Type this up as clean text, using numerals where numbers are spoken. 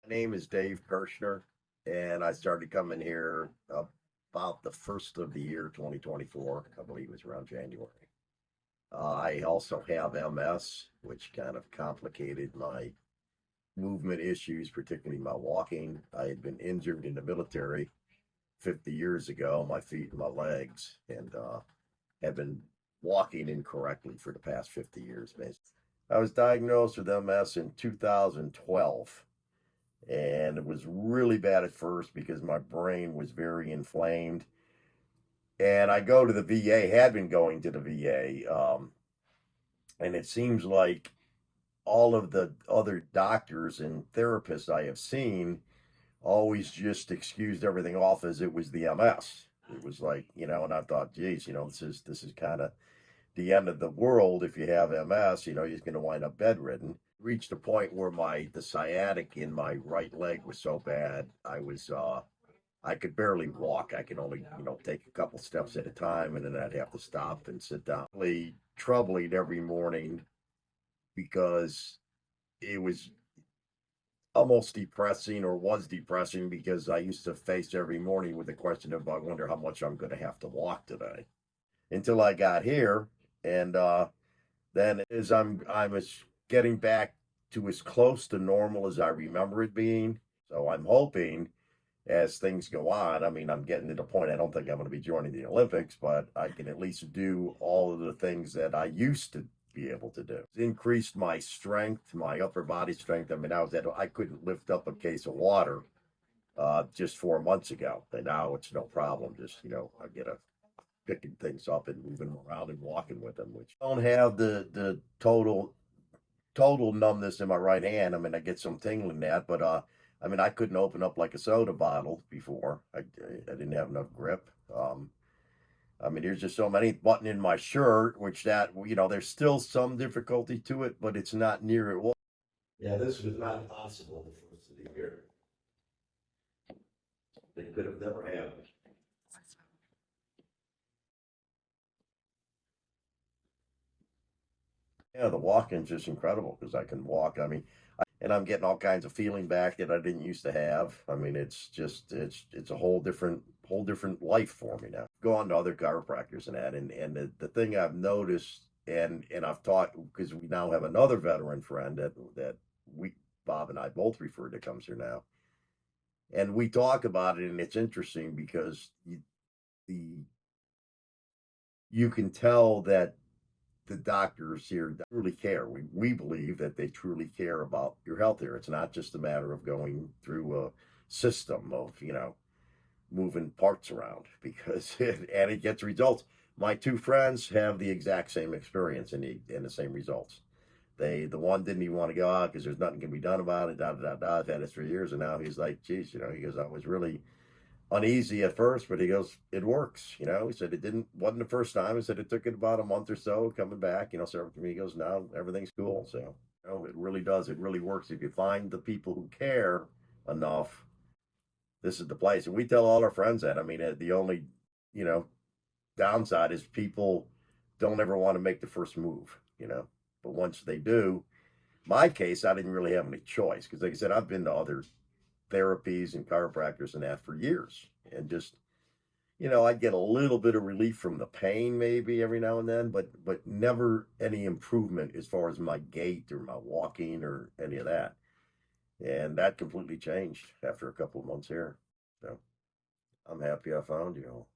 My name is Dave Kirshner, and I started coming here about the first of the year 2024. I believe it was around January. I also have MS, which kind of complicated my movement issues, particularly my walking. I had been injured in the military 50 years ago, my feet and my legs, and have been walking incorrectly for the past 50 years, basically. I was diagnosed with MS in 2012. And it was really bad at first because my brain was very inflamed. And I go to the VA, had been going to the VA, and it seems like all of the other doctors and therapists I have seen always just excused everything off as it was the MS. It was like, and I thought, geez, this is kind of the end of the world. If you have MS, you're going to wind up bedridden. Reached a point where the sciatic in my right leg was so bad, I could barely walk. I could only, take a couple steps at a time, and then I'd have to stop and sit down. Really troubling every morning because it was almost depressing, or was depressing, because I used to face every morning with the question of, I wonder how much I'm going to have to walk today. Until I got here, and then as I was getting back to as close to normal as I remember it being. So I'm hoping as things go on, I mean, I'm getting to the point, I don't think I'm going to be joining the Olympics, but I can at least do all of the things that I used to be able to do. It's increased my strength, my upper body strength. I mean, I couldn't lift up a case of water just 4 months ago, and now it's no problem. Just, I get a picking things up and moving them around and walking with them, which I don't have the total numbness in my right hand. I mean, I get some tingling that, but I mean, I couldn't open up like a soda bottle before. I didn't have enough grip. I mean, there's just so many buttoning my shirt, which there's still some difficulty to it, but it's not near it was. Yeah, this was not possible the first of the year. It could have never happened. Yeah, the walking's just incredible because I can walk. I mean, and I'm getting all kinds of feeling back that I didn't used to have. I mean, it's a whole different life for me now. Go on to other chiropractors and that, and the thing I've noticed, and I've taught, because we now have another veteran friend that we Bob and I both refer to, comes here now, and we talk about it, and it's interesting because the you can tell that the doctors here truly care. We believe that they truly care about your health here. It's not just a matter of going through a system of, moving parts around, because it gets results. My two friends have the exact same experience and the same results. The one didn't even want to go out because there's nothing can be done about it. Da da da da. I've had it 3 years, and now he's like, geez, he goes, I was really uneasy at first, but he goes, it works. He said wasn't the first time. He said it took it about a month or so coming back. So he goes, now everything's cool. So it really does. It really works if you find the people who care enough. This is the place, and we tell all our friends that. I mean, the only you know downside is people don't ever want to make the first move. But once they do, my case, I didn't really have any choice because, like I said, I've been to other therapies and chiropractors and that for years, and just I'd get a little bit of relief from the pain maybe every now and then, but never any improvement as far as my gait or my walking or any of that. And that completely changed after a couple of months here. So I'm happy I found you all.